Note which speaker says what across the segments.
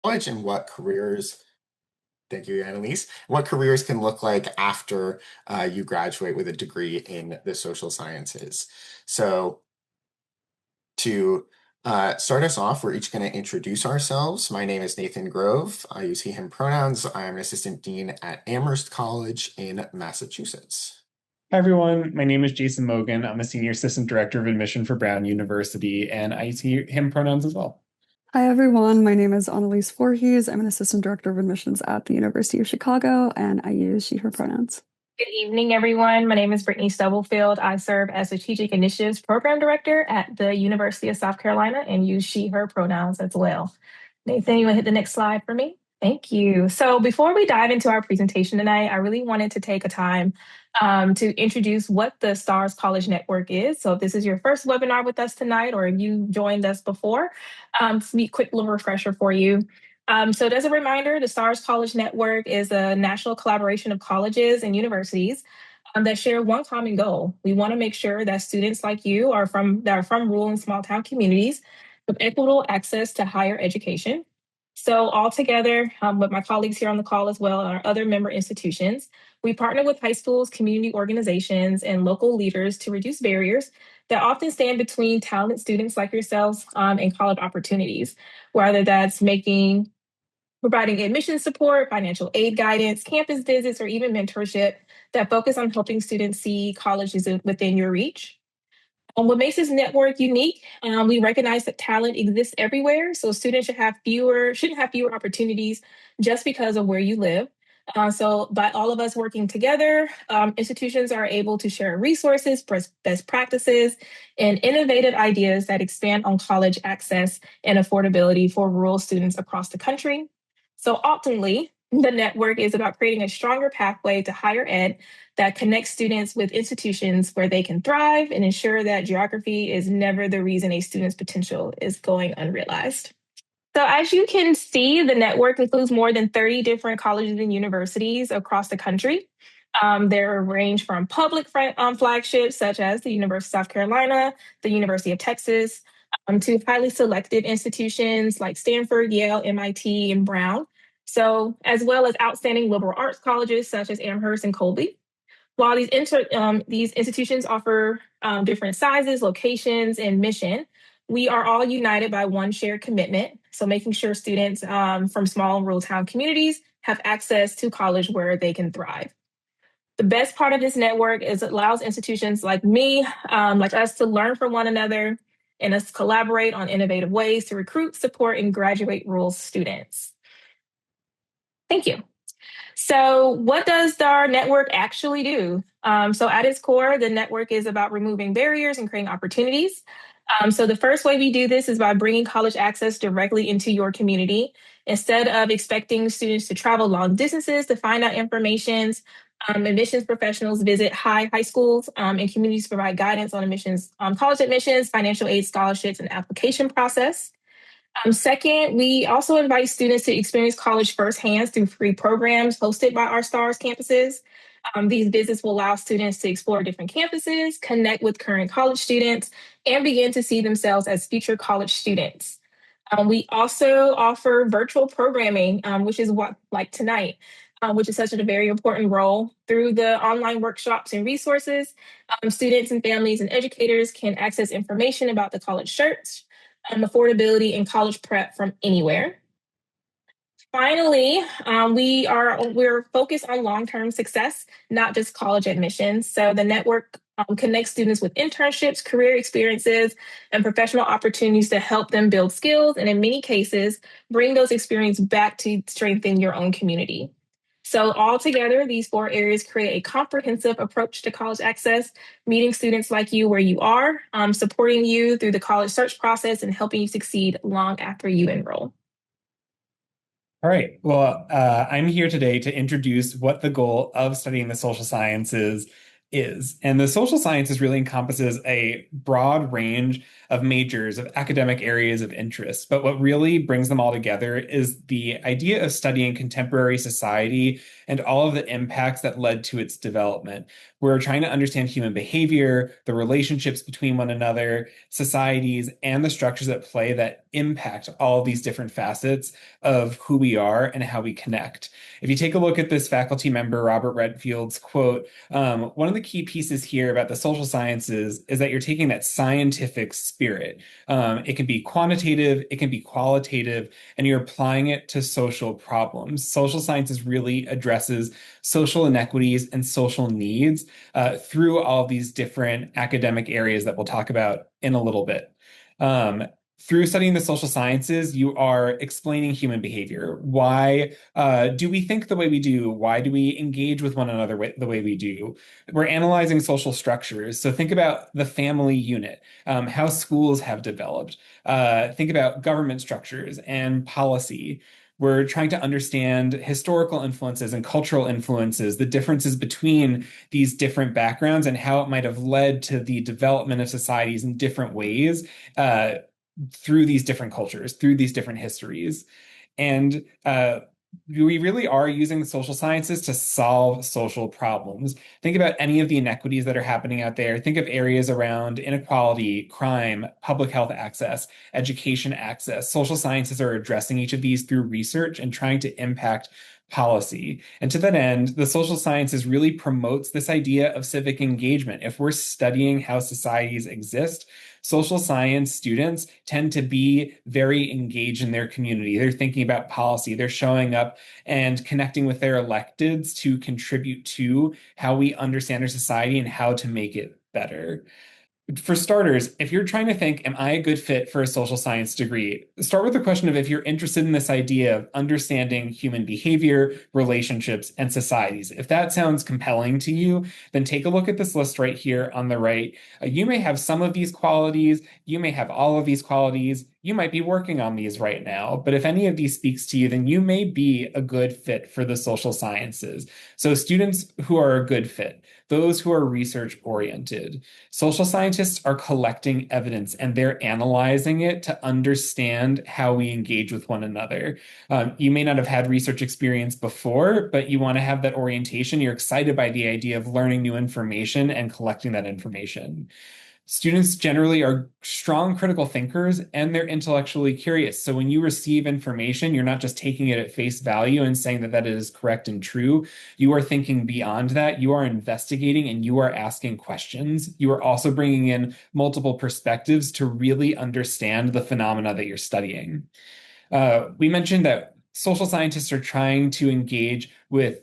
Speaker 1: college and what careers, thank you, Annalise, what careers can look like after you graduate with a degree in the social sciences. So to start us off, we're each going to introduce ourselves. My name is Nathan Grove. I use he, him pronouns. I am an assistant dean at Amherst College in Massachusetts.
Speaker 2: Hi, everyone. My name is Jason Mogan. I'm a senior assistant director of admission for Brown University, and I use him pronouns as well.
Speaker 3: Hi, everyone. My name is Annalise Voorhees. I'm an assistant director of admissions at the University of Chicago, and I use she, her pronouns.
Speaker 4: Good evening, everyone. My name is Brittany Stubblefield. I serve as Strategic Initiatives Program Director at the University of South Carolina and use she, her pronouns as well. Nathan, you want to hit the next slide for me? Thank you. So before we dive into our presentation tonight, I really wanted to take a time to introduce what the STARS College Network is. So if this is your first webinar with us tonight, or if you joined us before, this will be a quick little refresher for you. So as a reminder, the STARS College Network is a national collaboration of colleges and universities that share one common goal. We want to make sure that students like you are from rural and small town communities with equitable access to higher education. So all together, with my colleagues here on the call as well and our other member institutions, we partner with high schools, community organizations, and local leaders to reduce barriers that often stand between talented students like yourselves and college opportunities, whether that's providing admission support, financial aid guidance, campus visits, or even mentorship that focus on helping students see colleges within your reach. What makes this network unique, we recognize that talent exists everywhere, so students shouldn't have fewer opportunities just because of where you live. So by all of us working together, institutions are able to share resources, best practices, and innovative ideas that expand on college access and affordability for rural students across the country. So ultimately, the network is about creating a stronger pathway to higher ed that connects students with institutions where they can thrive and ensure that geography is never the reason a student's potential is going unrealized. So as you can see, the network includes more than 30 different colleges and universities across the country. There range from public flagships such as the University of South Carolina, the University of Texas, to highly selective institutions like Stanford, Yale, MIT, and Brown. So as well as outstanding liberal arts colleges such as Amherst and Colby. While these institutions offer different sizes, locations, and mission, we are all united by one shared commitment. So making sure students from small and rural town communities have access to college where they can thrive. The best part of this network is it allows institutions like me, like us, to learn from one another and us collaborate on innovative ways to recruit, support, and graduate rural students. Thank you. So what does our network actually do? So at its core, the network is about removing barriers and creating opportunities. So the first way we do this is by bringing college access directly into your community. Instead of expecting students to travel long distances to find out information, admissions professionals visit high schools and communities provide guidance on admissions, college admissions, financial aid scholarships, and application process. Second, we also invite students to experience college firsthand through free programs hosted by our STARS campuses. These visits will allow students to explore different campuses, connect with current college students, and begin to see themselves as future college students. We also offer virtual programming, which is what like tonight, which is such a very important role. Through the online workshops and resources, students and families and educators can access information about the college search, affordability, and college prep from anywhere. Finally, we're focused on long-term success, not just college admissions. So the network connects students with internships, career experiences, and professional opportunities to help them build skills, and in many cases, bring those experiences back to strengthen your own community. So altogether, these four areas create a comprehensive approach to college access, meeting students like you where you are, supporting you through the college search process, and helping you succeed long after you enroll.
Speaker 2: All right. Well, I'm here today to introduce what the goal of studying the social sciences is. And the social sciences really encompasses a broad range of majors, of academic areas of interest. But what really brings them all together is the idea of studying contemporary society and all of the impacts that led to its development. We're trying to understand human behavior, the relationships between one another, societies, and the structures at play that impact all of these different facets of who we are and how we connect. If you take a look at this faculty member, Robert Redfield's quote, one of the key pieces here about the social sciences is that you're taking that scientific spirit. It can be quantitative, it can be qualitative, and you're applying it to social problems. Social sciences really addresses social inequities and social needs through all these different academic areas that we'll talk about in a little bit. Through studying the social sciences, you are explaining human behavior. Why do we think the way we do? Why do we engage with one another the way we do? We're analyzing social structures. So think about the family unit, how schools have developed. Think about government structures and policy. We're trying to understand historical influences and cultural influences, the differences between these different backgrounds and how it might have led to the development of societies in different ways. Through these different cultures, through these different histories. And we really are using the social sciences to solve social problems. Think about any of the inequities that are happening out there. Think of areas around inequality, crime, public health access, education access. Social sciences are addressing each of these through research and trying to impact policy. And to that end, the social sciences really promotes this idea of civic engagement. If we're studying how societies exist, social science students tend to be very engaged in their community. They're thinking about policy. They're showing up and connecting with their electeds to contribute to how we understand our society and how to make it better. For starters, if you're trying to think, am I a good fit for a social science degree? Start with the question of if you're interested in this idea of understanding human behavior, relationships, and societies. If that sounds compelling to you, then take a look at this list right here on the right. You may have some of these qualities, you may have all of these qualities, you might be working on these right now, but if any of these speaks to you, then you may be a good fit for the social sciences. So students who are a good fit, those who are research oriented. Social scientists are collecting evidence and they're analyzing it to understand how we engage with one another. You may not have had research experience before, but you want to have that orientation. You're excited by the idea of learning new information and collecting that information. Students generally are strong critical thinkers and they're intellectually curious. So when you receive information, you're not just taking it at face value and saying that that is correct and true. You are thinking beyond that. You are investigating and you are asking questions. You are also bringing in multiple perspectives to really understand the phenomena that you're studying. We mentioned that social scientists are trying to engage with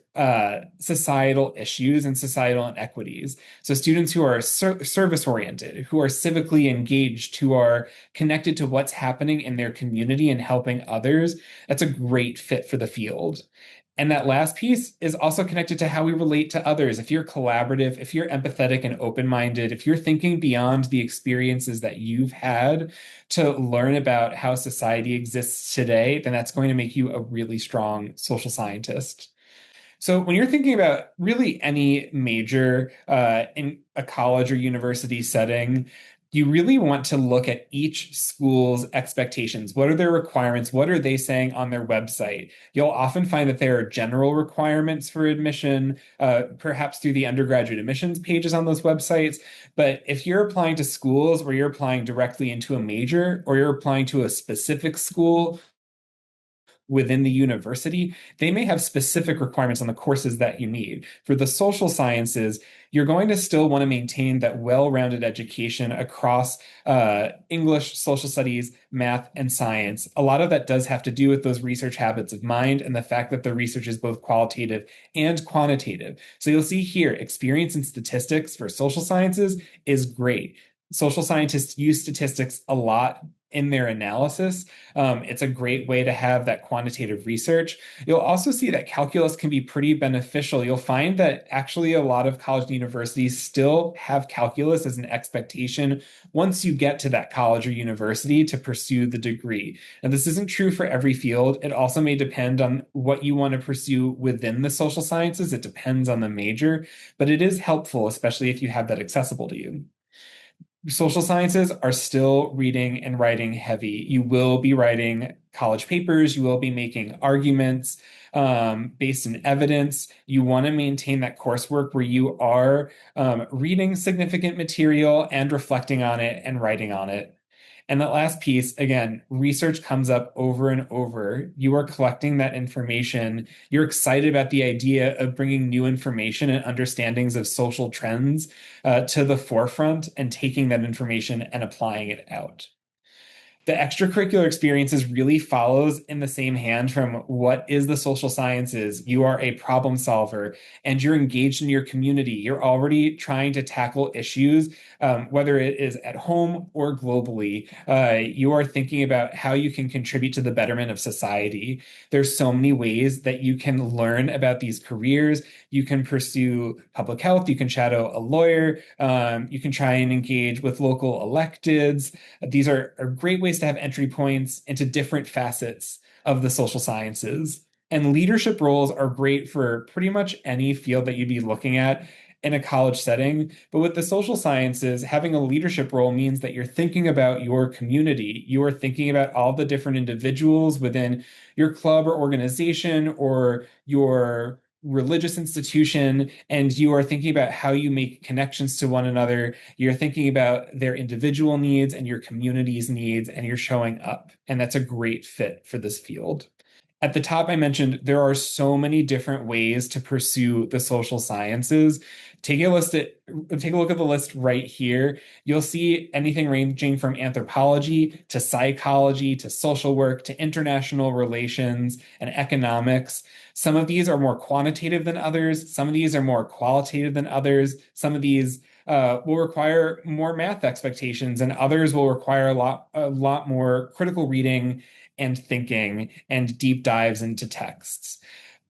Speaker 2: societal issues and societal inequities. So students who are service oriented, who are civically engaged, who are connected to what's happening in their community and helping others, that's a great fit for the field. And that last piece is also connected to how we relate to others. If you're collaborative, if you're empathetic and open-minded, if you're thinking beyond the experiences that you've had to learn about how society exists today, then that's going to make you a really strong social scientist. So when you're thinking about really any major in a college or university setting, you really want to look at each school's expectations. What are their requirements? What are they saying on their website? You'll often find that there are general requirements for admission, perhaps through the undergraduate admissions pages on those websites. But if you're applying to schools where you're applying directly into a major or you're applying to a specific school within the university, they may have specific requirements on the courses that you need. For the social sciences, you're going to still want to maintain that well-rounded education across English, social studies, math, and science. A lot of that does have to do with those research habits of mind and the fact that the research is both qualitative and quantitative. So you'll see here, experience in statistics for social sciences is great. Social scientists use statistics a lot in their analysis. It's a great way to have that quantitative research. You'll also see that calculus can be pretty beneficial. You'll find that actually a lot of college and universities still have calculus as an expectation once you get to that college or university to pursue the degree. And this isn't true for every field. It also may depend on what you want to pursue within the social sciences. It depends on the major, but it is helpful, especially if you have that accessible to you. Social sciences are still reading and writing heavy. You will be writing college papers, you will be making arguments based in evidence. You want to maintain that coursework where you are reading significant material and reflecting on it and writing on it. And that last piece, again, research comes up over and over. You are collecting that information. You're excited about the idea of bringing new information and understandings of social trends to the forefront and taking that information and applying it out. The extracurricular experiences really follows in the same hand from what is the social sciences. You are a problem solver and you're engaged in your community. You're already trying to tackle issues, whether it is at home or globally. You are thinking about how you can contribute to the betterment of society. There's so many ways that you can learn about these careers. You can pursue public health. You can shadow a lawyer. You can try and engage with local electeds. These are great ways to have entry points into different facets of the social sciences. And leadership roles are great for pretty much any field that you'd be looking at in a college setting. But with the social sciences, having a leadership role means that you're thinking about your community. You are thinking about all the different individuals within your club or organization or your religious institution, and you are thinking about how you make connections to one another. You're thinking about their individual needs and your community's needs, and you're showing up. And that's a great fit for this field. At the top, I mentioned there are so many different ways to pursue the social sciences. Take a look at the list right here. You'll see anything ranging from anthropology to psychology to social work to international relations and economics. Some of these are more quantitative than others. Some of these are more qualitative than others. Some of these will require more math expectations, and others will require a lot more critical reading and thinking and deep dives into texts.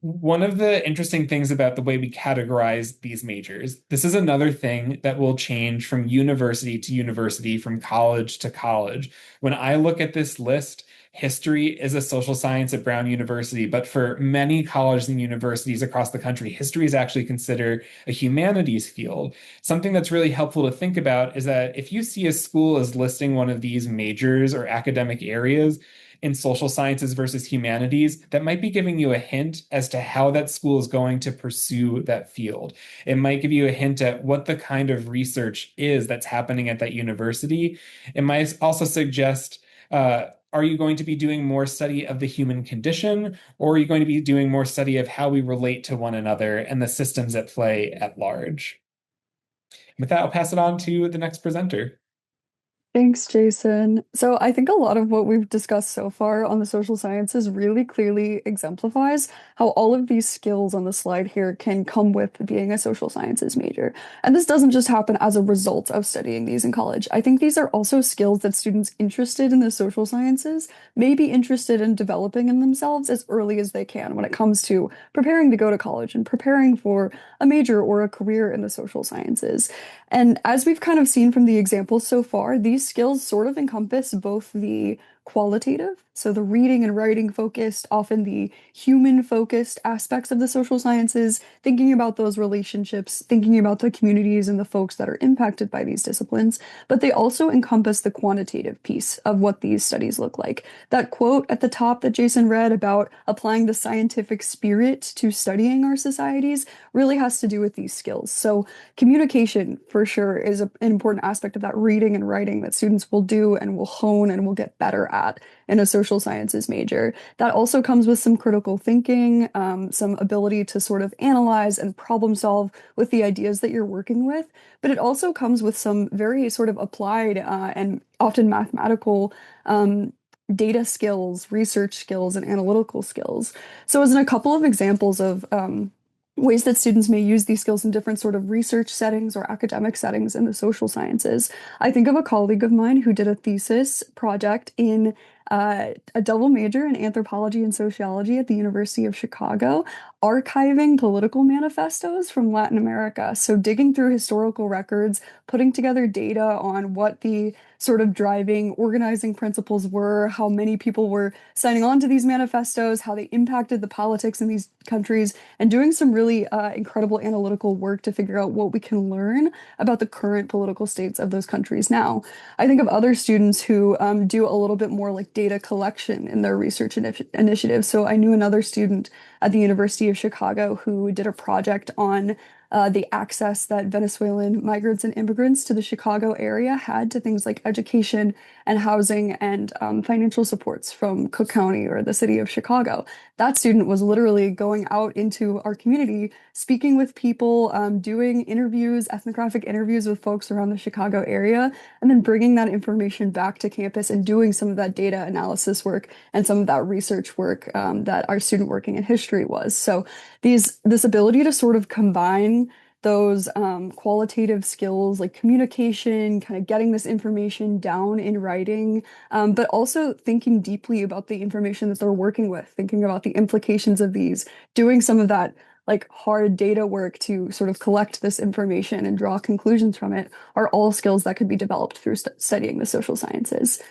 Speaker 2: One of the interesting things about the way we categorize these majors, this is another thing that will change from university to university, from college to college. When I look at this list, history is a social science at Brown University, but for many colleges and universities across the country, history is actually considered a humanities field. Something that's really helpful to think about is that if you see a school as listing one of these majors or academic areas, in social sciences versus humanities, that might be giving you a hint as to how that school is going to pursue that field. It might give you a hint at what the kind of research is that's happening at that university. It might also suggest, are you going to be doing more study of the human condition, or are you going to be doing more study of how we relate to one another and the systems at play at large? With that, I'll pass it on to the next presenter.
Speaker 3: Thanks, Jason. So I think a lot of what we've discussed so far on the social sciences really clearly exemplifies how all of these skills on the slide here can come with being a social sciences major. And this doesn't just happen as a result of studying these in college. I think these are also skills that students interested in the social sciences may be interested in developing in themselves as early as they can when it comes to preparing to go to college and preparing for a major or a career in the social sciences. And as we've kind of seen from the examples so far, these skills sort of encompass both the qualitative, so the reading and writing focused, often the human focused aspects of the social sciences, thinking about those relationships, thinking about the communities and the folks that are impacted by these disciplines, but they also encompass the quantitative piece of what these studies look like. That quote at the top that Jason read about applying the scientific spirit to studying our societies really has to do with these skills. So communication, for sure, is an important aspect of that reading and writing that students will do and will hone and will get better at in a social sciences major. That also comes with some critical thinking, some ability to sort of analyze and problem solve with the ideas that you're working with. But it also comes with some very sort of applied and often mathematical data skills, research skills, and analytical skills. So, as in a couple of examples of ways that students may use these skills in different sort of research settings or academic settings in the social sciences. I think of a colleague of mine who did a thesis project in a double major in anthropology and sociology at the University of Chicago, archiving political manifestos from Latin America. So digging through historical records, putting together data on what the sort of driving organizing principles were, how many people were signing on to these manifestos, how they impacted the politics in these countries, and doing some really incredible analytical work to figure out what we can learn about the current political states of those countries now. I think of other students who do a little bit more like data collection in their research initiatives. So I knew another student at the University of Chicago who did a project on the access that Venezuelan migrants and immigrants to the Chicago area had to things like education and housing and financial supports from Cook County or the city of Chicago. That student was literally going out into our community, speaking with people, doing interviews, ethnographic interviews with folks around the Chicago area, and then bringing that information back to campus and doing some of that data analysis work and some of that research work that our student working in history was. So this ability to sort of combine those qualitative skills like communication, kind of getting this information down in writing, but also thinking deeply about the information that they're working with, thinking about the implications of these, doing some of that like hard data work to sort of collect this information and draw conclusions from it are all skills that could be developed through studying the social sciences.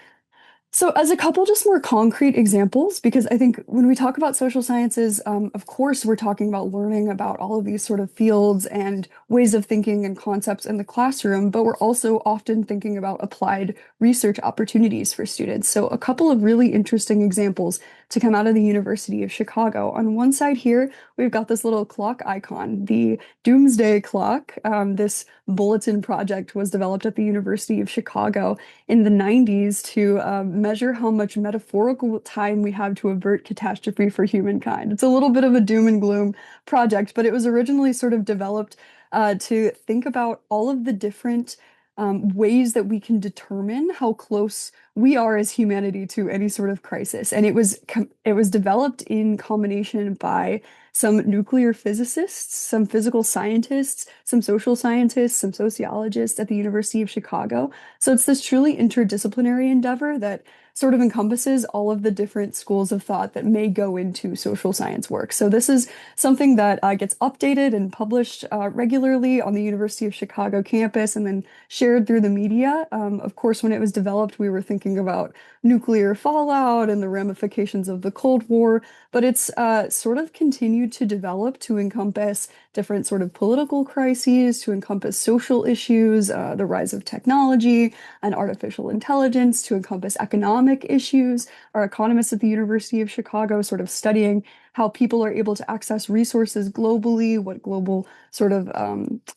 Speaker 3: So, as a couple just more concrete examples, because I think when we talk about social sciences, of course, we're talking about learning about all of these sort of fields and ways of thinking and concepts in the classroom, but we're also often thinking about applied research opportunities for students. So, a couple of really interesting examples to come out of the University of Chicago. On one side here, we've got this little clock icon, the Doomsday Clock. This bulletin project was developed at the University of Chicago in the 90s to measure how much metaphorical time we have to avert catastrophe for humankind. It's a little bit of a doom and gloom project, but it was originally sort of developed to think about all of the different ways that we can determine how close we are as humanity to any sort of crisis. And it was developed in combination by some nuclear physicists, some physical scientists, some social scientists, some sociologists at the University of Chicago. So it's this truly interdisciplinary endeavor that sort of encompasses all of the different schools of thought that may go into social science work. So this is something that gets updated and published regularly on the University of Chicago campus and then shared through the media. Of course, when it was developed, we were thinking about nuclear fallout and the ramifications of the Cold War, but it's sort of continued to develop to encompass different sort of political crises, to encompass social issues, the rise of technology and artificial intelligence, to encompass economic issues. Our economists at the University of Chicago sort of studying how people are able to access resources globally, what global sort of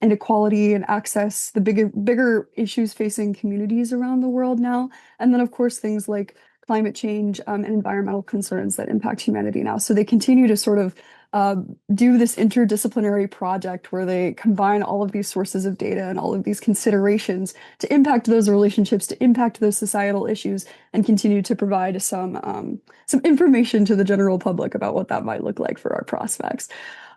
Speaker 3: inequality and access, the bigger issues facing communities around the world now. And then, of course, things like climate change and environmental concerns that impact humanity now. So they continue to sort of do this interdisciplinary project where they combine all of these sources of data and all of these considerations to impact those relationships, to impact those societal issues, and continue to provide some information to the general public about what that might look like for our prospects.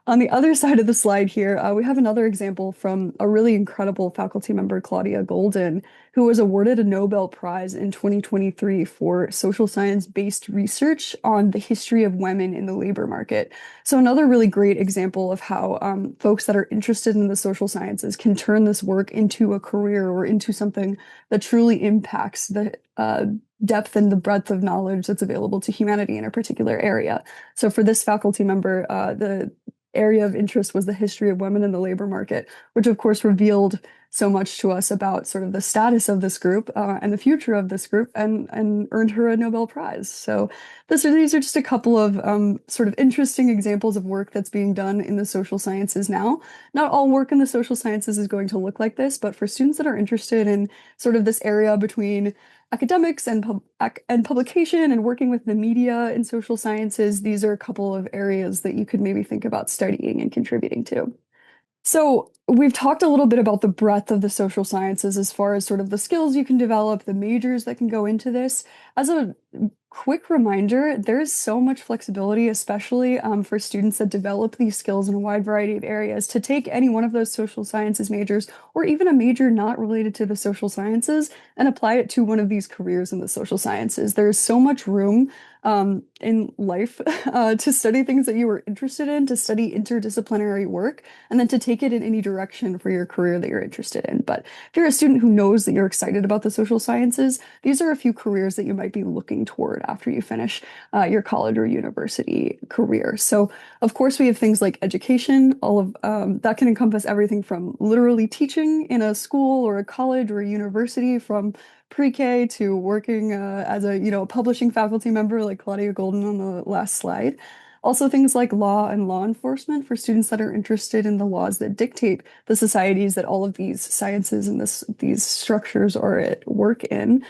Speaker 3: On the other side of the slide here, we have another example from a really incredible faculty member, Claudia Golden, who was awarded a Nobel Prize in 2023 for social science-based research on the history of women in the labor market. So another really great example of how folks that are interested in the social sciences can turn this work into a career or into something that truly impacts the depth and the breadth of knowledge that's available to humanity in a particular area. So for this faculty member, the area of interest was the history of women in the labor market, which of course revealed so much to us about sort of the status of this group and the future of this group and earned her a Nobel Prize. So these are just a couple of sort of interesting examples of work that's being done in the social sciences now. Not all work in the social sciences is going to look like this, but for students that are interested in sort of this area between academics and publication and working with the media in social sciences, these are a couple of areas that you could maybe think about studying and contributing to. So we've talked a little bit about the breadth of the social sciences as far as sort of the skills you can develop, the majors that can go into this. As a quick reminder, there's so much flexibility, especially for students that develop these skills in a wide variety of areas, to take any one of those social sciences majors, or even a major not related to the social sciences, and apply it to one of these careers in the social sciences. There's so much room in life to study things that you were interested in, to study interdisciplinary work, and then to take it in any direction for your career that you're interested in. But if you're a student who knows that you're excited about the social sciences, these are a few careers that you might be looking toward after you finish your college or university career. So, of course, we have things like education. All of that can encompass everything from literally teaching in a school or a college or a university, from pre-K to working as a, a publishing faculty member like Claudia Golden on the last slide. Also, things like law and law enforcement for students that are interested in the laws that dictate the societies that all of these sciences and these structures are at work in.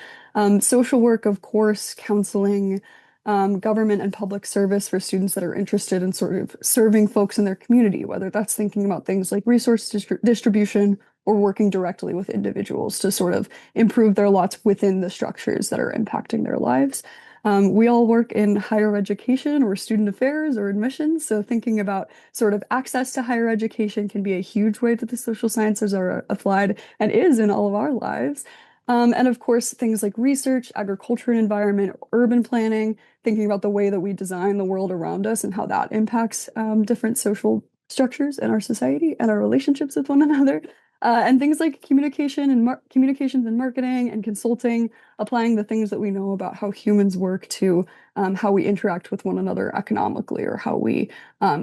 Speaker 3: Social work, of course, counseling, government and public service for students that are interested in sort of serving folks in their community, whether that's thinking about things like resource distribution or working directly with individuals to sort of improve their lots within the structures that are impacting their lives. We all work in higher education or student affairs or admissions, so thinking about sort of access to higher education can be a huge way that the social sciences are applied and is in all of our lives. And of course, things like research, agriculture and environment, urban planning, thinking about the way that we design the world around us and how that impacts different social structures in our society and our relationships with one another. And things like communication and communications and marketing and consulting, applying the things that we know about how humans work to how we interact with one another economically, or how we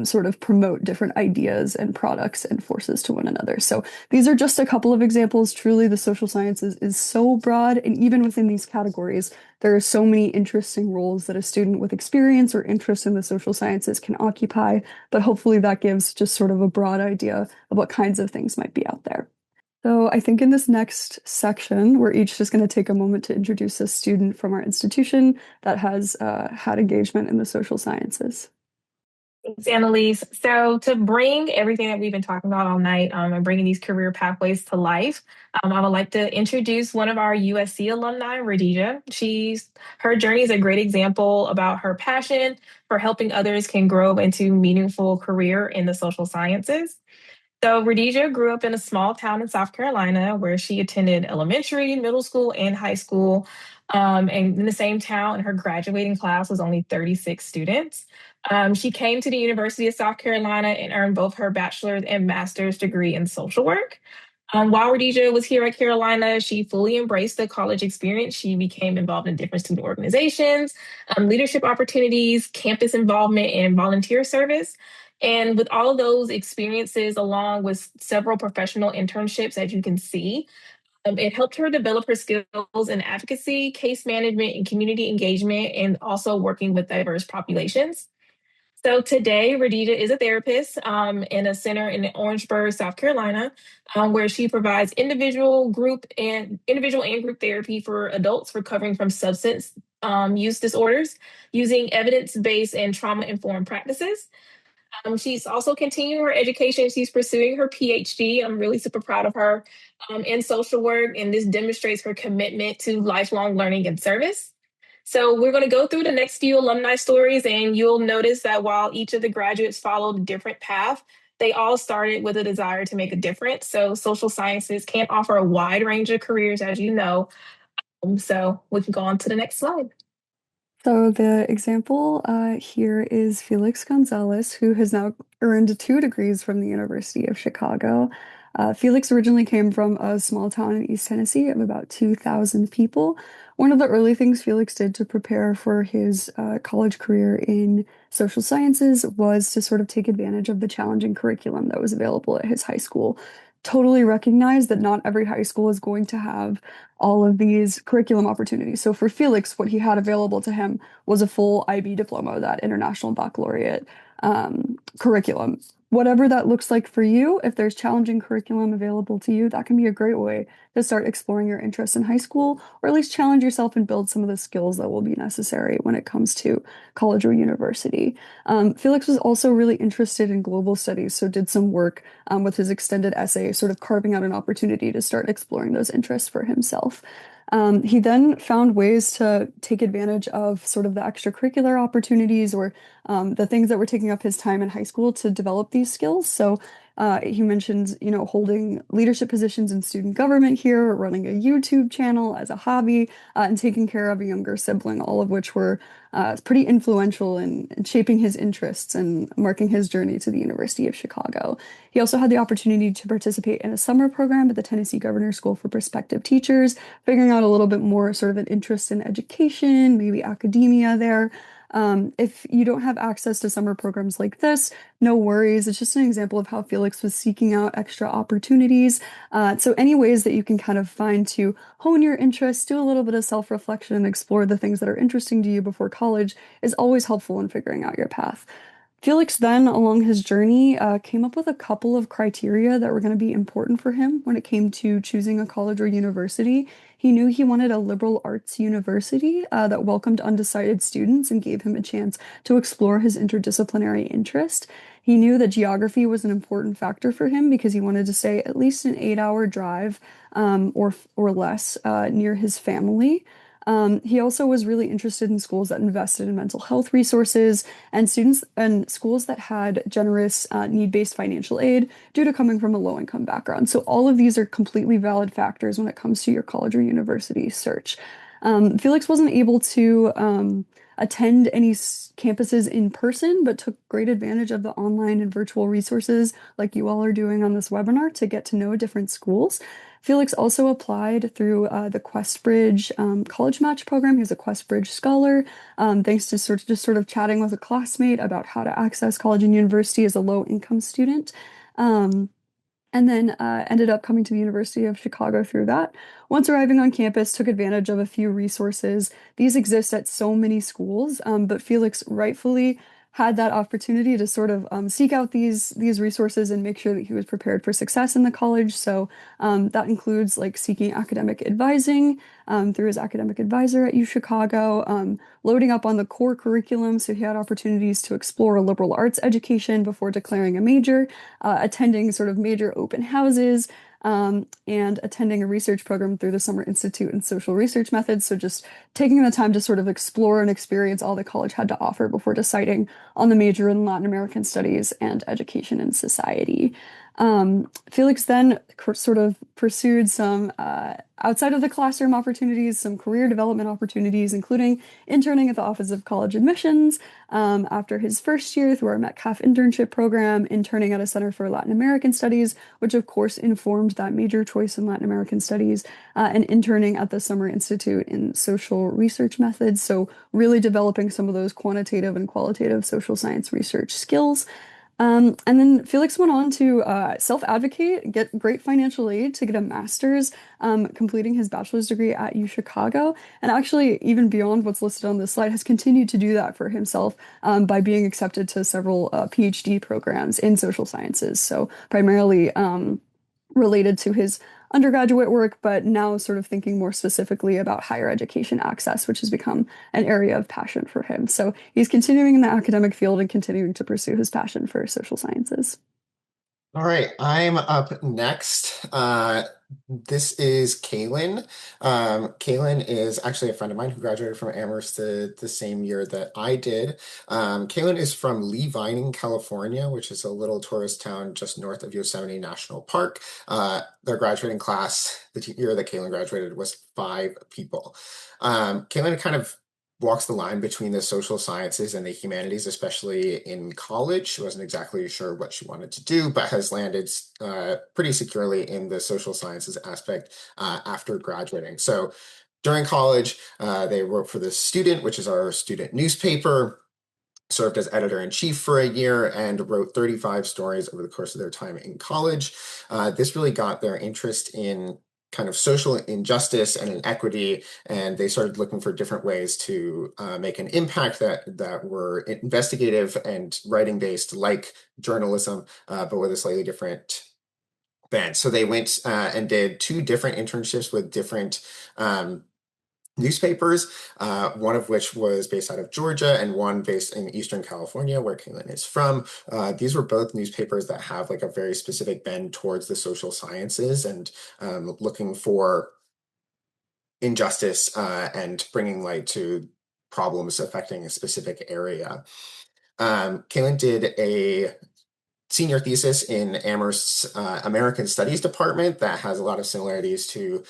Speaker 3: sort of promote different ideas and products and forces to one another. So these are just a couple of examples. Truly, the social sciences is so broad, and even within these categories, there are so many interesting roles that a student with experience or interest in the social sciences can occupy. But hopefully, that gives just sort of a broad idea of what kinds of things might be out there. So I think in this next section, we're each just going to take a moment to introduce a student from our institution that has had engagement in the social sciences.
Speaker 4: Thanks, Annalise. So, to bring everything that we've been talking about all night and bringing these career pathways to life, I would like to introduce one of our USC alumni, Radija. Her journey is a great example about her passion for helping others can grow into meaningful career in the social sciences. So, Rhodesia grew up in a small town in South Carolina where she attended elementary, middle school, and high school. And in the same town, and her graduating class was only 36 students. She came to the University of South Carolina and earned both her bachelor's and master's degree in social work. While Rhodesia was here at Carolina, she fully embraced the college experience. She became involved in different student organizations, leadership opportunities, campus involvement, and volunteer service. And with all of those experiences, along with several professional internships, as you can see, it helped her develop her skills in advocacy, case management, and community engagement, and also working with diverse populations. So today, Radita is a therapist in a center in Orangeburg, South Carolina, where she provides individual and group therapy for adults recovering from substance use disorders using evidence-based and trauma-informed practices. She's also continuing her education. She's pursuing her PhD. I'm really super proud of her in social work, and this demonstrates her commitment to lifelong learning and service. So we're going to go through the next few alumni stories, and you'll notice that while each of the graduates followed a different path, they all started with a desire to make a difference. So social sciences can offer a wide range of careers, as you know. So we can go on to the next slide.
Speaker 3: So the example here is Felix Gonzalez, who has now earned 2 degrees from the University of Chicago. Felix originally came from a small town in East Tennessee of about 2,000 people. One of the early things Felix did to prepare for his college career in social sciences was to sort of take advantage of the challenging curriculum that was available at his high school. Totally recognize that not every high school is going to have all of these curriculum opportunities. So for Felix, what he had available to him was a full IB diploma, that International Baccalaureate curriculum. Whatever that looks like for you, if there's challenging curriculum available to you, that can be a great way to start exploring your interests in high school, or at least challenge yourself and build some of the skills that will be necessary when it comes to college or university. Felix was also really interested in global studies, so did some work with his extended essay, sort of carving out an opportunity to start exploring those interests for himself. He then found ways to take advantage of sort of the extracurricular opportunities or the things that were taking up his time in high school to develop these skills. So he mentions, holding leadership positions in student government here, running a YouTube channel as a hobby, and taking care of a younger sibling, all of which were pretty influential in shaping his interests and marking his journey to the University of Chicago. He also had the opportunity to participate in a summer program at the Tennessee Governor's School for Prospective Teachers, figuring out a little bit more sort of an interest in education, maybe academia there. If you don't have access to summer programs like this, no worries. It's just an example of how Felix was seeking out extra opportunities. So any ways that you can kind of find to hone your interests, do a little bit of self-reflection, and explore the things that are interesting to you before college is always helpful in figuring out your path. Felix then, along his journey, came up with a couple of criteria that were going to be important for him when it came to choosing a college or university. He knew he wanted a liberal arts university that welcomed undecided students and gave him a chance to explore his interdisciplinary interest. He knew that geography was an important factor for him because he wanted to stay at least an 8-hour drive or less near his family. He also was really interested in schools that invested in mental health resources and students and schools that had generous need-based financial aid due to coming from a low-income background. So all of these are completely valid factors when it comes to your college or university search. Felix wasn't able to attend any campuses in person, but took great advantage of the online and virtual resources like you all are doing on this webinar to get to know different schools. Felix also applied through the QuestBridge College Match program. He's a QuestBridge scholar, thanks to sort of chatting with a classmate about how to access college and university as a low-income student. And then ended up coming to the University of Chicago through that. Once arriving on campus, took advantage of a few resources. These exist at so many schools, but Felix rightfully had that opportunity to sort of seek out these resources and make sure that he was prepared for success in the college. So that includes like seeking academic advising through his academic advisor at UChicago, loading up on the core curriculum so he had opportunities to explore a liberal arts education before declaring a major, attending sort of major open houses, and attending a research program through the Summer Institute in Social Research Methods. So just taking the time to sort of explore and experience all the college had to offer before deciding on the major in Latin American Studies and Education and Society. Felix then sort of pursued some outside of the classroom opportunities, some career development opportunities, including interning at the Office of College Admissions after his first year through our Metcalf internship program, interning at a Center for Latin American Studies, which of course informed that major choice in Latin American Studies, and interning at the Summer Institute in Social Research Methods. So really developing some of those quantitative and qualitative social science research skills. And then Felix went on to self-advocate, get great financial aid to get a master's, completing his bachelor's degree at UChicago, and actually, even beyond what's listed on this slide, has continued to do that for himself by being accepted to several PhD programs in social sciences. So primarily related to his undergraduate work, but now sort of thinking more specifically about higher education access, which has become an area of passion for him. So he's continuing in the academic field and continuing to pursue his passion for social sciences.
Speaker 1: All right, I'm up next. This is Kaylin. Kaylin is actually a friend of mine who graduated from Amherst the same year that I did. Kaylin is from Lee Vining, California, which is a little tourist town just north of Yosemite National Park. Their graduating class, the year that Kaylin graduated, was 5 people. Kaylin kind of walks the line between the social sciences and the humanities, especially in college. She wasn't exactly sure what she wanted to do, but has landed pretty securely in the social sciences aspect after graduating. So during college, they wrote for The Student, which is our student newspaper, served as editor-in-chief for a year, and wrote 35 stories over the course of their time in college. This really got their interest in kind of social injustice and inequity, and they started looking for different ways to make an impact that were investigative and writing based, like journalism, but with a slightly different bent. So they went and did 2 different internships with different newspapers, one of which was based out of Georgia and one based in Eastern California, where Caitlin is from. These were both newspapers that have like a very specific bend towards the social sciences and looking for injustice and bringing light to problems affecting a specific area. Caitlin did a senior thesis in Amherst's American Studies department that has a lot of similarities to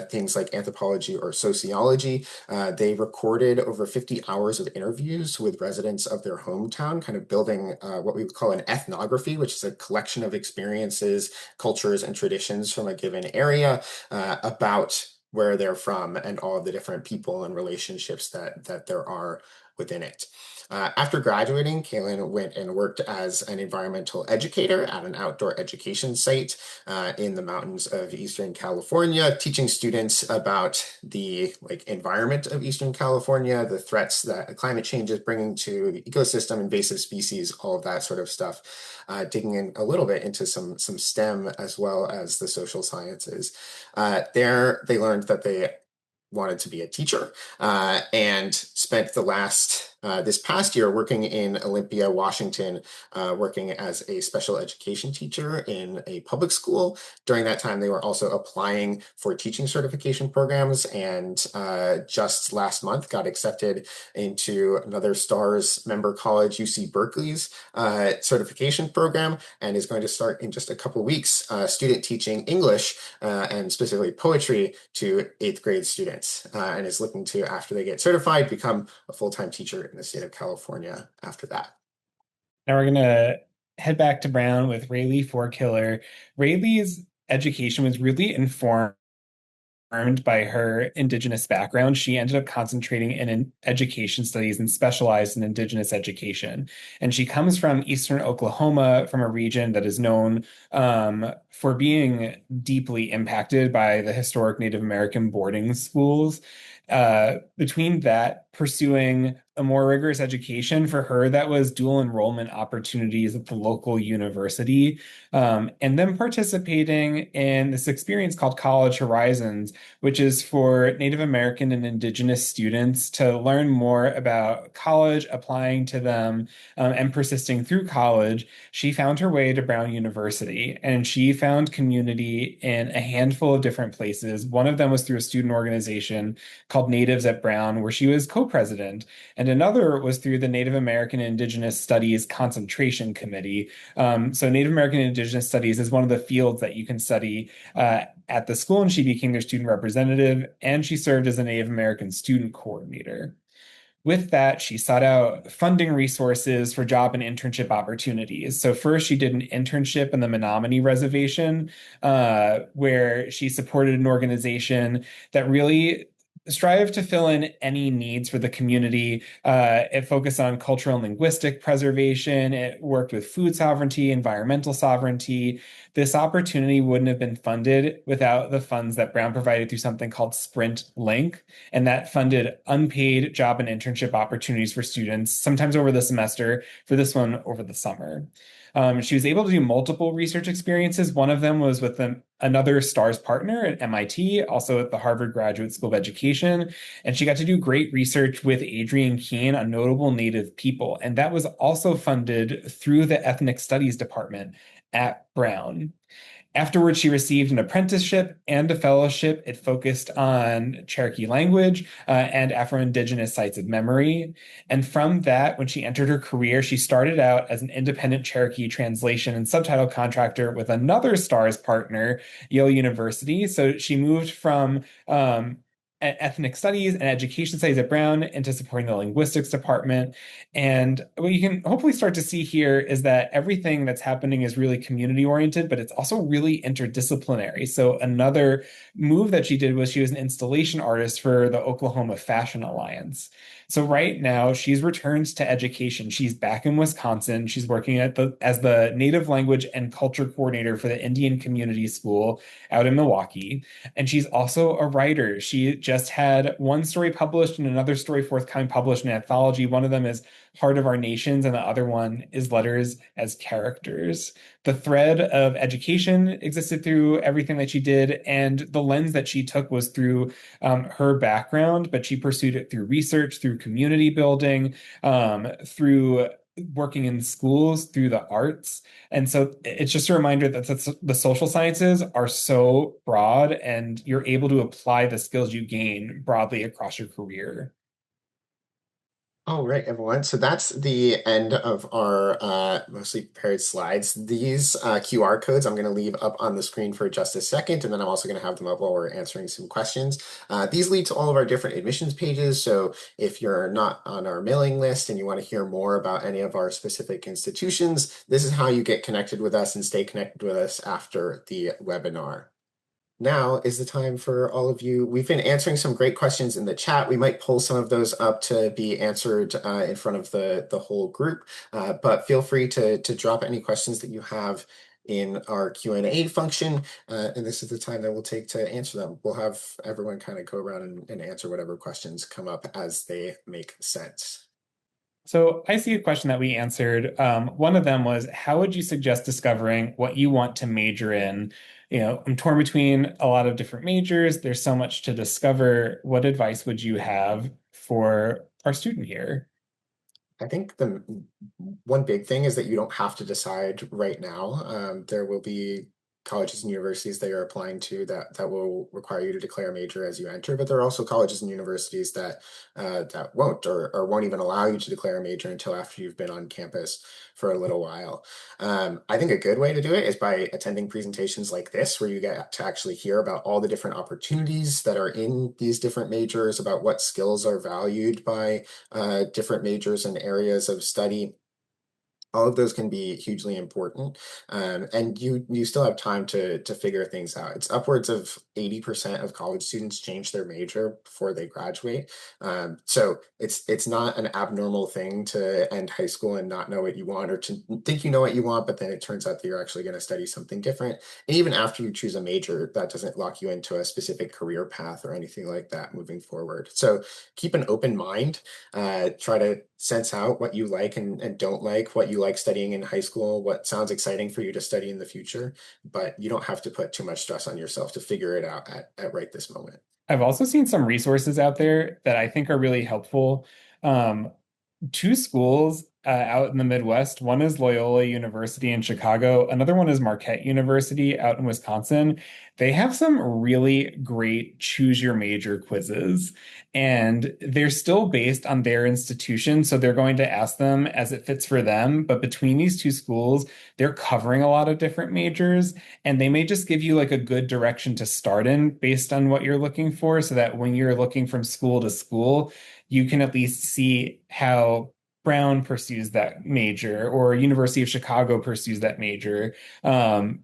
Speaker 1: things like anthropology or sociology. They recorded over 50 hours of interviews with residents of their hometown, kind of building what we would call an ethnography, which is a collection of experiences, cultures, and traditions from a given area about where they're from and all of the different people and relationships that there are within it. After graduating, Kaylin went and worked as an environmental educator at an outdoor education site in the mountains of Eastern California, teaching students about the environment of Eastern California, the threats that climate change is bringing to the ecosystem, invasive species, all of that sort of stuff. Digging in a little bit into some STEM as well as the social sciences. There, they learned that they wanted to be a teacher and spent this past year working in Olympia, Washington, working as a special education teacher in a public school. During that time, they were also applying for teaching certification programs, and just last month got accepted into another STARS member college, UC Berkeley's certification program, and is going to start in just a couple weeks student teaching English and specifically poetry to 8th grade students, and is looking to, after they get certified, become a full-time teacher in the state of California after that.
Speaker 2: Now we're going to head back to Brown with Rayleigh Forkiller. Rayleigh's education was really informed by her Indigenous background. She ended up concentrating in education studies and specialized in Indigenous education. And she comes from Eastern Oklahoma, from a region that is known for being deeply impacted by the historic Native American boarding schools. Between that, pursuing a more rigorous education for her, that was dual enrollment opportunities at the local university, and then participating in this experience called College Horizons, which is for Native American and Indigenous students to learn more about college, applying to them, and persisting through college. She found her way to Brown University, and she found community in a handful of different places. One of them was through a student organization called Natives at Brown, where she was co-president, and another was through the Native American and Indigenous Studies Concentration Committee. So Native American and Indigenous Studies is one of the fields that you can study at the school, and she became their student representative, and she served as a Native American student coordinator. With that, she sought out funding resources for job and internship opportunities. So first, she did an internship in the Menominee Reservation, where she supported an organization that really strive to fill in any needs for the community. It focused on cultural and linguistic preservation. It worked with food sovereignty, environmental sovereignty. This opportunity wouldn't have been funded without the funds that Brown provided through something called Sprint Link, and that funded unpaid job and internship opportunities for students, sometimes over the semester, for this one over the summer. She was able to do multiple research experiences. One of them was with another STARS partner at MIT, also at the Harvard Graduate School of Education. And she got to do great research with Adrienne Keene on notable Native people. And that was also funded through the Ethnic Studies Department at Brown. Afterwards, she received an apprenticeship and a fellowship. It focused on Cherokee language and Afro-Indigenous sites of memory. And from that, when she entered her career, she started out as an independent Cherokee translation and subtitle contractor with another STARS partner, Yale University. So she moved from ethnic studies and education studies at Brown into supporting the linguistics department. And what you can hopefully start to see here is that everything that's happening is really community oriented, but it's also really interdisciplinary. So another move that she did was she was an installation artist for the Oklahoma Fashion Alliance. So right now she's returned to education. She's back in Wisconsin. She's working as the native language and culture coordinator for the Indian Community School out in Milwaukee. And she's also a writer. She just had one story published and another story forthcoming published in an anthology. One of them is Heart of Our Nations, and the other one is Letters as Characters. The thread of education existed through everything that she did, and the lens that she took was through her background, but she pursued it through research, through community building, through working in schools, through the arts. And so it's just a reminder that the social sciences are so broad and you're able to apply the skills you gain broadly across your career.
Speaker 1: All right, everyone. So that's the end of our mostly prepared slides. These QR codes I'm going to leave up on the screen for just a second, and then I'm also going to have them up while we're answering some questions. These lead to all of our different admissions pages. So if you're not on our mailing list and you want to hear more about any of our specific institutions, this is how you get connected with us and stay connected with us after the webinar. Now is the time for all of you. We've been answering some great questions in the chat. We might pull some of those up to be answered in front of the whole group, but feel free to drop any questions that you have in our Q&A function, and this is the time that we'll take to answer them. We'll have everyone kind of go around and answer whatever questions come up as they make sense.
Speaker 2: So I see a question that we answered. One of them was, how would you suggest discovering what you want to major in? I'm torn between a lot of different majors. There's so much to discover. What advice would you have for our student here?
Speaker 1: I think the one big thing is that you don't have to decide right now. There will be colleges and universities that you're applying to that will require you to declare a major as you enter, but there are also colleges and universities that won't or won't even allow you to declare a major until after you've been on campus for a little while. I think a good way to do it is by attending presentations like this, where you get to actually hear about all the different opportunities that are in these different majors, about what skills are valued by different majors and areas of study. All of those can be hugely important, and you still have time to figure things out. It's upwards of 80% of college students change their major before they graduate, so it's not an abnormal thing to end high school and not know what you want, or to think you know what you want, but then it turns out that you're actually going to study something different. And even after you choose a major, that doesn't lock you into a specific career path or anything like that moving forward. So keep an open mind. Try to sense out what you like and don't like, what you like studying in high school, what sounds exciting for you to study in the future, but you don't have to put too much stress on yourself to figure it out at right this moment.
Speaker 2: I've also seen some resources out there that I think are really helpful. Um, Two schools out in the Midwest. One is Loyola University in Chicago. Another one is Marquette University out in Wisconsin. They have some really great choose your major quizzes, and they're still based on their institution. So they're going to ask them as it fits for them. But between these two schools, they're covering a lot of different majors, and they may just give you like a good direction to start in based on what you're looking for, so that when you're looking from school to school, you can at least see how Brown pursues that major or University of Chicago pursues that major,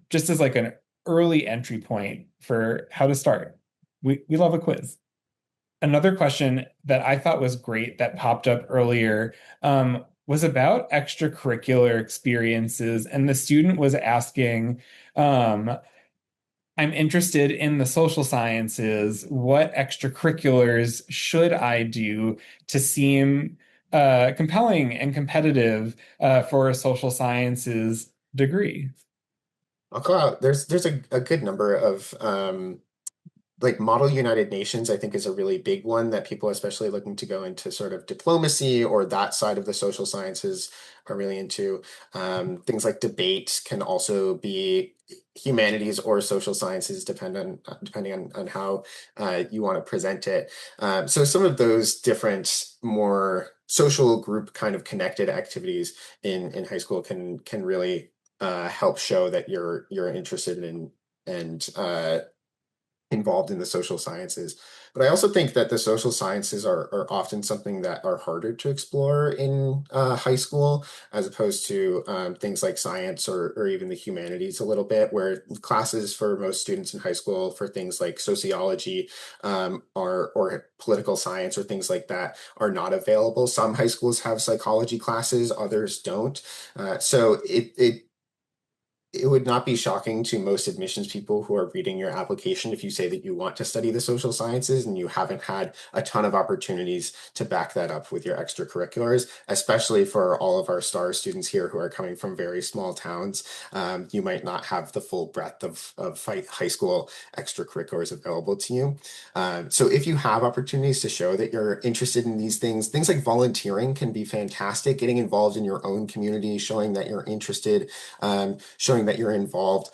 Speaker 2: just as like an early entry point for how to start. We love a quiz. Another question that I thought was great that popped up earlier was about extracurricular experiences. And the student was asking, I'm interested in the social sciences. What extracurriculars should I do to seem compelling and competitive for a social sciences degree?
Speaker 1: I'll call out, there's a good number of like Model United Nations, I think, is a really big one that people, especially looking to go into sort of diplomacy or that side of the social sciences, are really into. Things like debate can also be humanities or social sciences, depending on how you want to present it. So some of those different, more social group kind of connected activities in high school can really help show that you're interested in and involved in the social sciences. But I also think that the social sciences are often something that are harder to explore in high school, as opposed to things like science or even the humanities a little bit, where classes for most students in high school for things like sociology or political science or things like that are not available. Some high schools have psychology classes, others don't. So it would not be shocking to most admissions people who are reading your application if you say that you want to study the social sciences and you haven't had a ton of opportunities to back that up with your extracurriculars, especially for all of our STAR students here who are coming from very small towns. You might not have the full breadth of high school extracurriculars available to you. So if you have opportunities to show that you're interested in these things like volunteering can be fantastic, getting involved in your own community, showing that you're interested, showing that you're involved,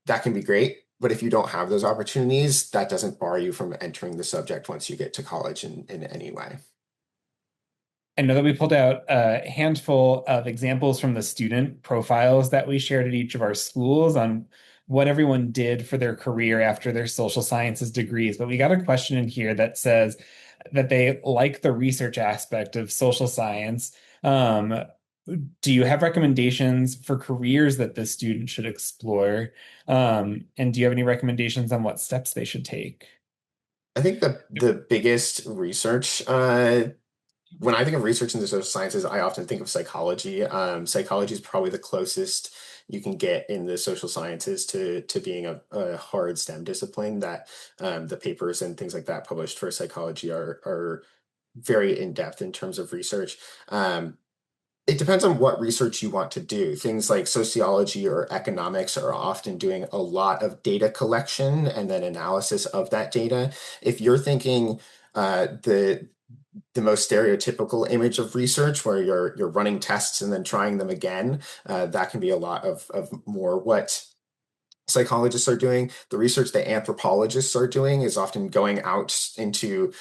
Speaker 1: that can be great. But if you don't have those opportunities, that doesn't bar you from entering the subject once you get to college in any way.
Speaker 2: I know that we pulled out a handful of examples from the student profiles that we shared at each of our schools on what everyone did for their career after their social sciences degrees. But we got a question in here that says that they like the research aspect of social science. Um, do you have recommendations for careers that this student should explore? And do you have any recommendations on what steps they should take?
Speaker 1: I think the biggest research when I think of research in the social sciences, I often think of psychology. Psychology is probably the closest you can get in the social sciences to being a hard STEM discipline that the papers and things like that published for psychology are very in depth in terms of research. It depends on what research you want to do. Things like sociology or economics are often doing a lot of data collection and then analysis of that data. If you're thinking the most stereotypical image of research where you're running tests and then trying them again, that can be a lot of more what psychologists are doing. The research that anthropologists are doing is often going out into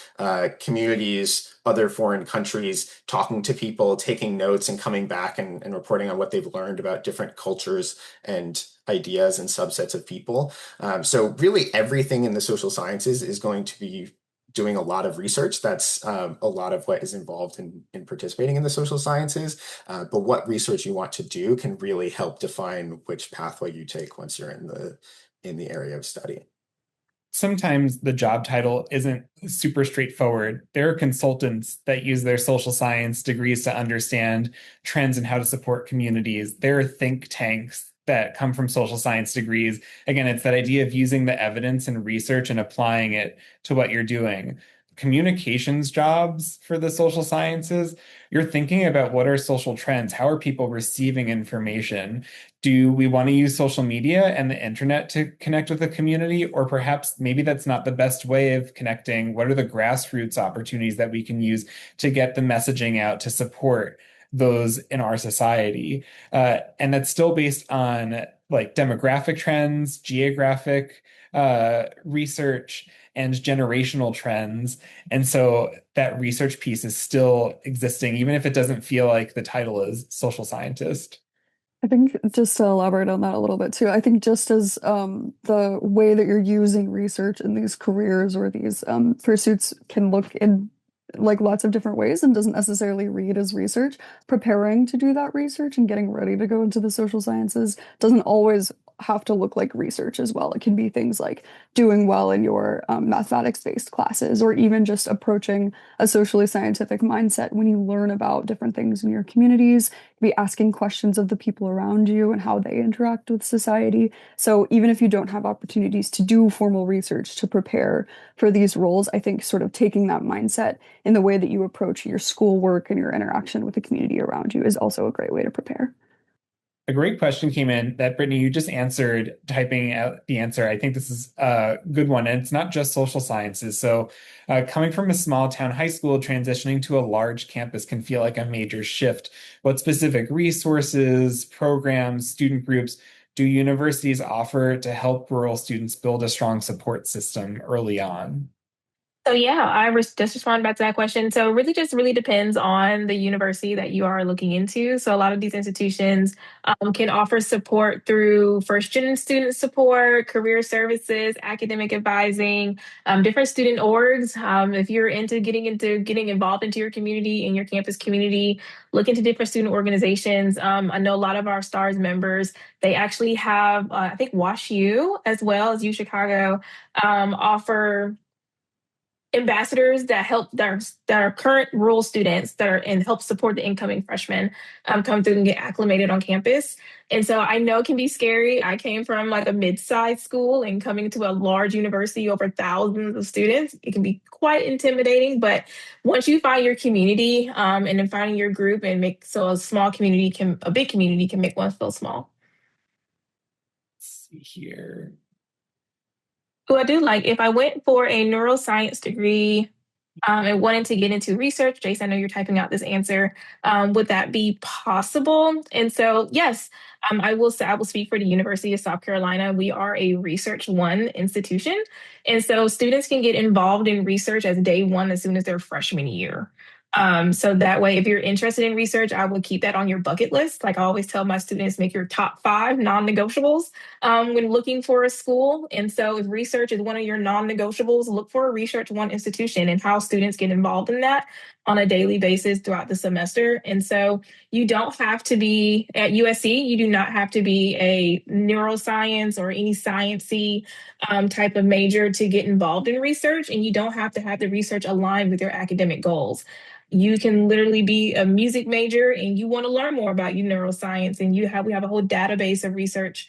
Speaker 1: communities, other foreign countries, talking to people, taking notes, and coming back and reporting on what they've learned about different cultures and ideas and subsets of people. So really everything in the social sciences is going to be doing a lot of research. That's a lot of what is involved in participating in the social sciences. But what research you want to do can really help define which pathway you take once you're in the area of study.
Speaker 2: Sometimes the job title isn't super straightforward. There are consultants that use their social science degrees to understand trends and how to support communities. There are think tanks that come from social science degrees. Again, it's that idea of using the evidence and research and applying it to what you're doing. Communications jobs for the social sciences, you're thinking about what are social trends? How are people receiving information? Do we want to use social media and the internet to connect with the community? Or perhaps maybe that's not the best way of connecting. What are the grassroots opportunities that we can use to get the messaging out to support those in our society? And that's still based on like demographic trends, geographic research, and generational trends. And so that research piece is still existing, even if it doesn't feel like the title is social scientist.
Speaker 3: I think just to elaborate on that a little bit too, I think just as the way that you're using research in these careers or these pursuits can look in like lots of different ways and doesn't necessarily read as research, preparing to do that research and getting ready to go into the social sciences doesn't always have to look like research as well. It can be things like doing well in your mathematics-based classes or even just approaching a socially scientific mindset when you learn about different things in your communities, be asking questions of the people around you and how they interact with society. So even if you don't have opportunities to do formal research to prepare for these roles, I think sort of taking that mindset in the way that you approach your schoolwork and your interaction with the community around you is also a great way to prepare.
Speaker 2: A great question came in that Brittany, you just answered typing out the answer. I think this is a good one. And it's not just social sciences. So, coming from a small town high school, transitioning to a large campus can feel like a major shift. What specific resources, programs, student groups do universities offer to help rural students build a strong support system early on?
Speaker 4: So yeah, just respond back to that question. So it really just really depends on the university that you are looking into. So a lot of these institutions can offer support through first gen student support, career services, academic advising, different student orgs. If you're getting involved into your community and your campus community, look into different student organizations. I know a lot of our STARS members, they actually have I think Wash U as well as U Chicago offer ambassadors that are current rural students that are and help support the incoming freshmen come through and get acclimated on campus. And so I know it can be scary. I came from like a mid-sized school and coming to a large university over thousands of students. It can be quite intimidating, but once you find your community and then finding your group and make so a big community can make one feel small.
Speaker 2: Let's see here.
Speaker 4: Oh, I do like if I went for a neuroscience degree and wanted to get into research. Jason, I know you're typing out this answer. Would that be possible? And so, yes, I will say I will speak for the University of South Carolina. We are a Research One institution, and so students can get involved in research as day one as soon as their freshman year. So that way, if you're interested in research, I will keep that on your bucket list. Like I always tell my students, make your top five non-negotiables when looking for a school. And so, if research is one of your non negotiables, look for a Research One institution and how students get involved in that on a daily basis throughout the semester. And so, you don't have to be at USC, you do not have to be a neuroscience or any sciencey type of major to get involved in research. And you don't have to have the research aligned with your academic goals. You can literally be a music major and you want to learn more about your neuroscience, and we have a whole database of research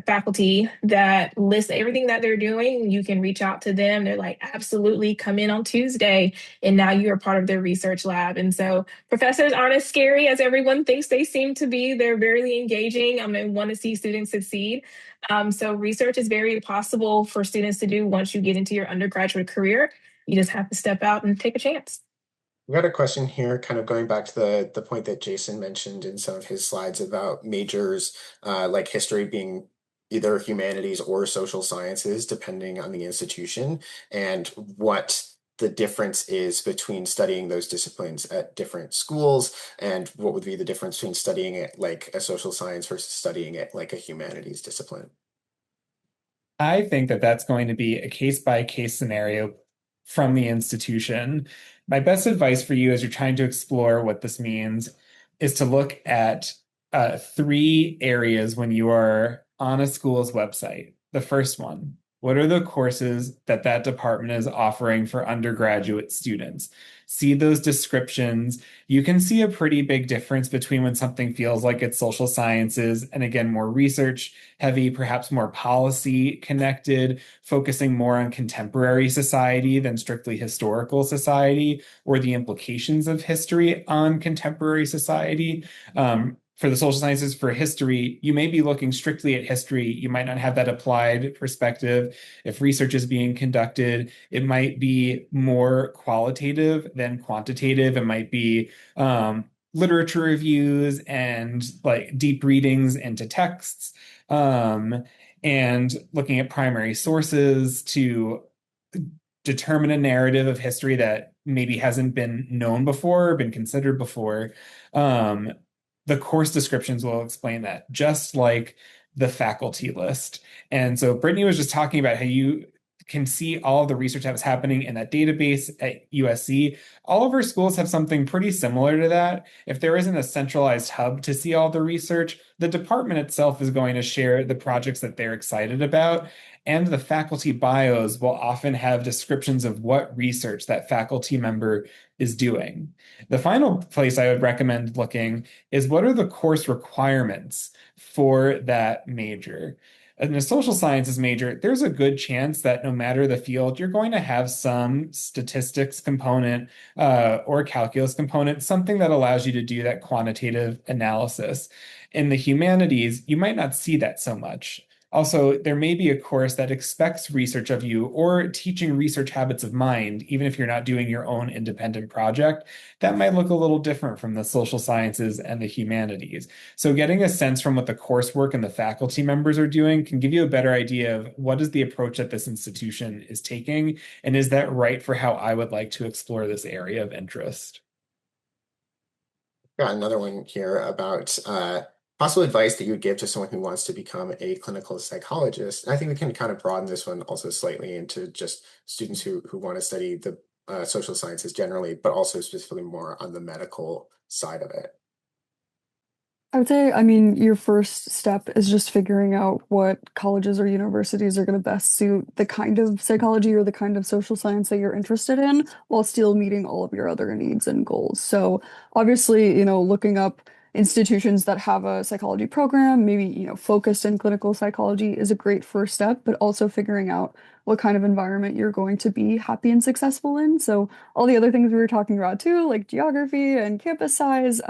Speaker 4: faculty that lists everything that they're doing. You can reach out to them. They're like, absolutely, come in on Tuesday. And now you are part of their research lab. And so professors aren't as scary as everyone thinks they seem to be. They're very engaging and want to see students succeed. So research is very possible for students to do once you get into your undergraduate career. You just have to step out and take a chance.
Speaker 1: We got a question here, kind of going back to the point that Jason mentioned in some of his slides about majors, like history being either humanities or social sciences, depending on the institution, and what the difference is between studying those disciplines at different schools, and what would be the difference between studying it like a social science versus studying it like a humanities discipline.
Speaker 2: I think that that's going to be a case by case scenario from the institution. My best advice for you as you're trying to explore what this means is to look at three areas when you are on a school's website. The first one, what are the courses that that department is offering for undergraduate students? See those descriptions. You can see a pretty big difference between when something feels like it's social sciences and again, more research heavy, perhaps more policy connected, focusing more on contemporary society than strictly historical society or the implications of history on contemporary society. For the social sciences, for history, you may be looking strictly at history. You might not have that applied perspective. If research is being conducted, it might be more qualitative than quantitative. It might be literature reviews and like deep readings into texts, and looking at primary sources to determine a narrative of history that maybe hasn't been known before or been considered before. The course descriptions will explain that, just like the faculty list. And so Brittany was just talking about how you can see all of the research that was happening in that database at USC. All of our schools have something pretty similar to that. If there isn't a centralized hub to see all the research, the department itself is going to share the projects that they're excited about. And the faculty bios will often have descriptions of what research that faculty member is doing. The final place I would recommend looking is what are the course requirements for that major. In a social sciences major, there's a good chance that no matter the field, you're going to have some statistics component or calculus component, something that allows you to do that quantitative analysis. In the humanities, you might not see that so much. Also, there may be a course that expects research of you or teaching research habits of mind, even if you're not doing your own independent project. That might look a little different from the social sciences and the humanities. So, getting a sense from what the coursework and the faculty members are doing can give you a better idea of what is the approach that this institution is taking, and is that right for how I would like to explore this area of interest?
Speaker 1: Got another one here about possible advice that you would give to someone who wants to become a clinical psychologist. And I think we can kind of broaden this one also slightly into just students who want to study the social sciences generally, but also specifically more on the medical side of it.
Speaker 3: I would say, I mean, your first step is just figuring out what colleges or universities are going to best suit the kind of psychology or the kind of social science that you're interested in while still meeting all of your other needs and goals. So, obviously, looking up institutions that have a psychology program, maybe, focused in clinical psychology is a great first step, but also figuring out what kind of environment you're going to be happy and successful in. So, all the other things we were talking about too, like geography and campus size,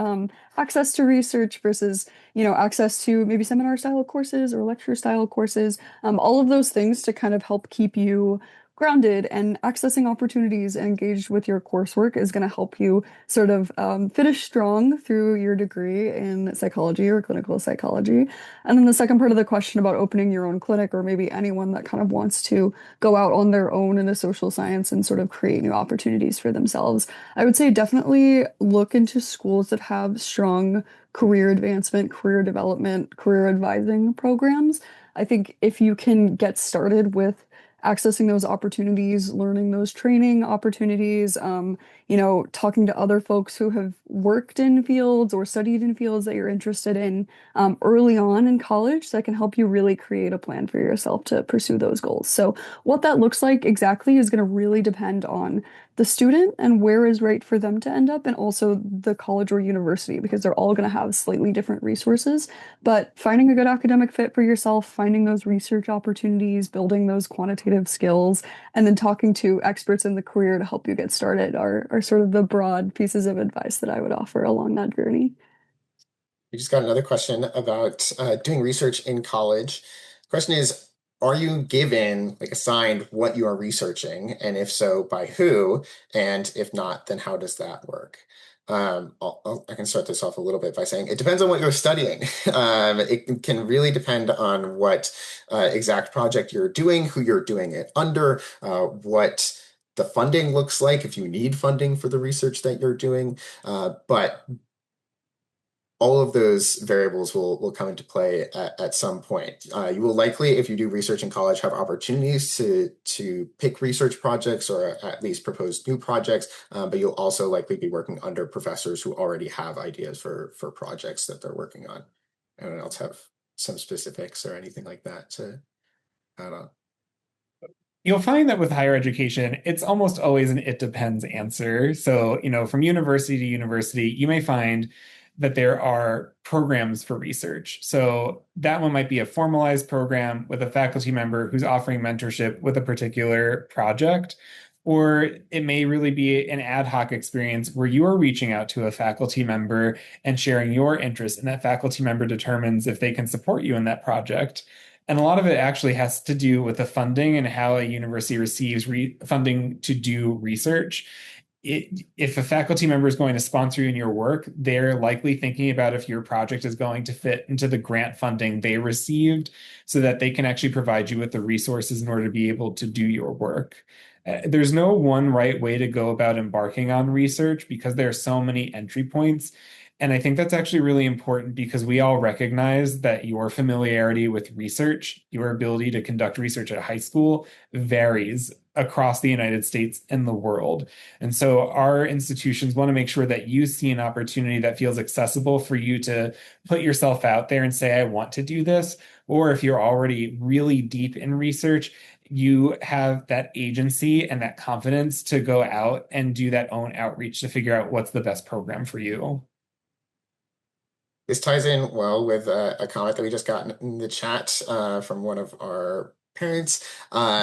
Speaker 3: access to research versus, access to maybe seminar style courses or lecture style courses, all of those things to kind of help keep you grounded and accessing opportunities and engaged with your coursework is going to help you sort of finish strong through your degree in psychology or clinical psychology. And then the second part of the question about opening your own clinic, or maybe anyone that kind of wants to go out on their own in a social science and sort of create new opportunities for themselves. I would say definitely look into schools that have strong career advancement, career development, career advising programs. I think if you can get started with accessing those opportunities, learning those training opportunities, talking to other folks who have worked in fields or studied in fields that you're interested in early on in college, that can help you really create a plan for yourself to pursue those goals. So, what that looks like exactly is going to really depend on the student and where is right for them to end up, and also the college or university, because they're all going to have slightly different resources. But finding a good academic fit for yourself, finding those research opportunities, building those quantitative skills, and then talking to experts in the career to help you get started are sort of the broad pieces of advice that I would offer along that journey.
Speaker 1: We just got another question about doing research in college. Question is, are you given, like assigned what you are researching? And if so, by who? And if not, then how does that work? I can start this off a little bit by saying it depends on what you're studying. It can really depend on what exact project you're doing, who you're doing it under, what the funding looks like, if you need funding for the research that you're doing. But all of those variables will come into play at some point. You will likely, if you do research in college, have opportunities to pick research projects or at least propose new projects, but you'll also likely be working under professors who already have ideas for projects that they're working on. Anyone else have some specifics or anything like that to add on?
Speaker 2: You'll find that with higher education, it's almost always an it depends answer. So, from university to university, you may find that there are programs for research. So, that one might be a formalized program with a faculty member who's offering mentorship with a particular project. Or it may really be an ad hoc experience where you are reaching out to a faculty member and sharing your interest, and that faculty member determines if they can support you in that project. And a lot of it actually has to do with the funding and how a university receives funding to do research. If a faculty member is going to sponsor you in your work, they're likely thinking about if your project is going to fit into the grant funding they received so that they can actually provide you with the resources in order to be able to do your work. There's no one right way to go about embarking on research because there are so many entry points. And I think that's actually really important because we all recognize that your familiarity with research, your ability to conduct research at high school varies across the United States and the world. And so our institutions want to make sure that you see an opportunity that feels accessible for you to put yourself out there and say, I want to do this. Or if you're already really deep in research, you have that agency and that confidence to go out and do that own outreach to figure out what's the best program for you.
Speaker 1: This ties in well with a comment that we just got in the chat from one of our parents.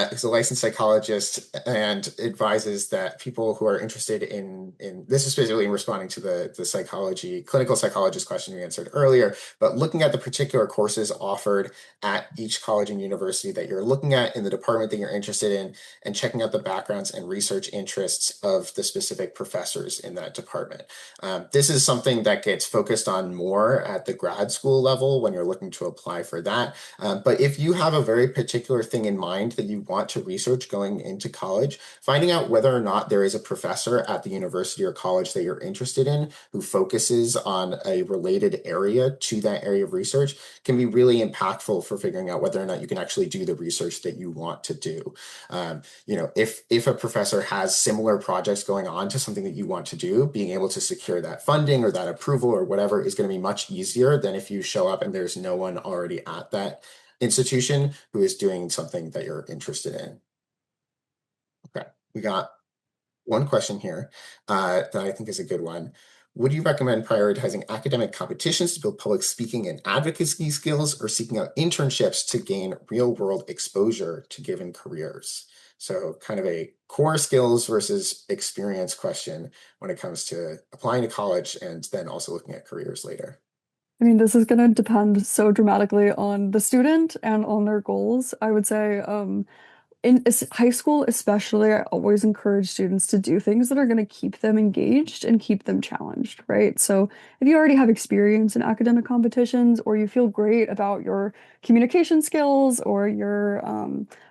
Speaker 1: He's a licensed psychologist and advises that people who are interested in this is specifically in responding to the clinical psychologist question we answered earlier, but looking at the particular courses offered at each college and university that you're looking at in the department that you're interested in, and checking out the backgrounds and research interests of the specific professors in that department. This is something that gets focused on more at the grad school level when you're looking to apply for that. But if you have a very particular thing in mind that you want to research going into college, finding out whether or not there is a professor at the university or college that you're interested in who focuses on a related area to that area of research can be really impactful for figuring out whether or not you can actually do the research that you want to do. If a professor has similar projects going on to something that you want to do, being able to secure that funding or that approval or whatever is going to be much easier than if you show up and there's no one already at that institution who is doing something that you're interested in. Okay, we got one question here that I think is a good one. Would you recommend prioritizing academic competitions to build public speaking and advocacy skills, or seeking out internships to gain real-world exposure to given careers? So kind of a core skills versus experience question when it comes to applying to college and then also looking at careers later.
Speaker 3: I mean, this is going to depend so dramatically on the student and on their goals. I would say, in high school, especially, I always encourage students to do things that are going to keep them engaged and keep them challenged, right? So if you already have experience in academic competitions, or you feel great about your communication skills or your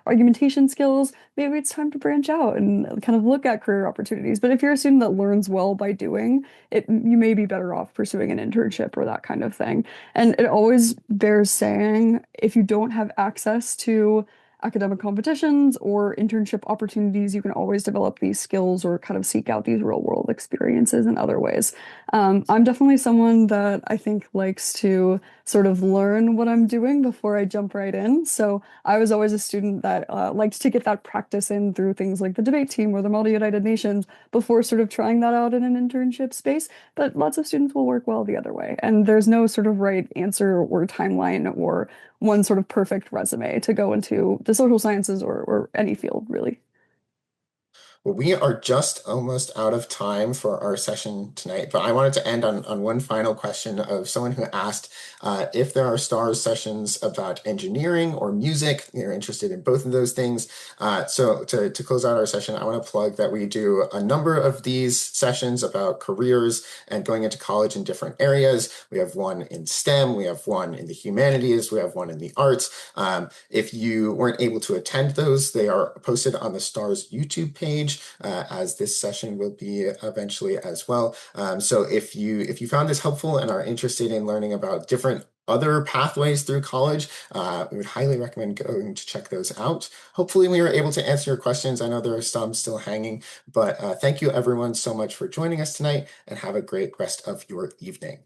Speaker 3: argumentation skills, maybe it's time to branch out and kind of look at career opportunities. But if you're a student that learns well by doing it, you may be better off pursuing an internship or that kind of thing. And it always bears saying, if you don't have access to academic competitions or internship opportunities, you can always develop these skills or kind of seek out these real world experiences in other ways. I'm definitely someone that I think likes to sort of learn what I'm doing before I jump right in. So I was always a student that liked to get that practice in through things like the debate team or the Model United Nations before sort of trying that out in an internship space. But lots of students will work well the other way. And there's no sort of right answer or timeline or one sort of perfect resume to go into the social sciences or any field, really.
Speaker 1: Well, we are just almost out of time for our session tonight, but I wanted to end on one final question of someone who asked if there are STARS sessions about engineering or music. They're interested in both of those things. So to close out our session, I want to plug that we do a number of these sessions about careers and going into college in different areas. We have one in STEM, we have one in the humanities, we have one in the arts. If you weren't able to attend those, they are posted on the STARS YouTube page. As this session will be eventually as well. So if you found this helpful and are interested in learning about different other pathways through college, we would highly recommend going to check those out. Hopefully we were able to answer your questions. I know there are some still hanging, but thank you everyone so much for joining us tonight, and have a great rest of your evening.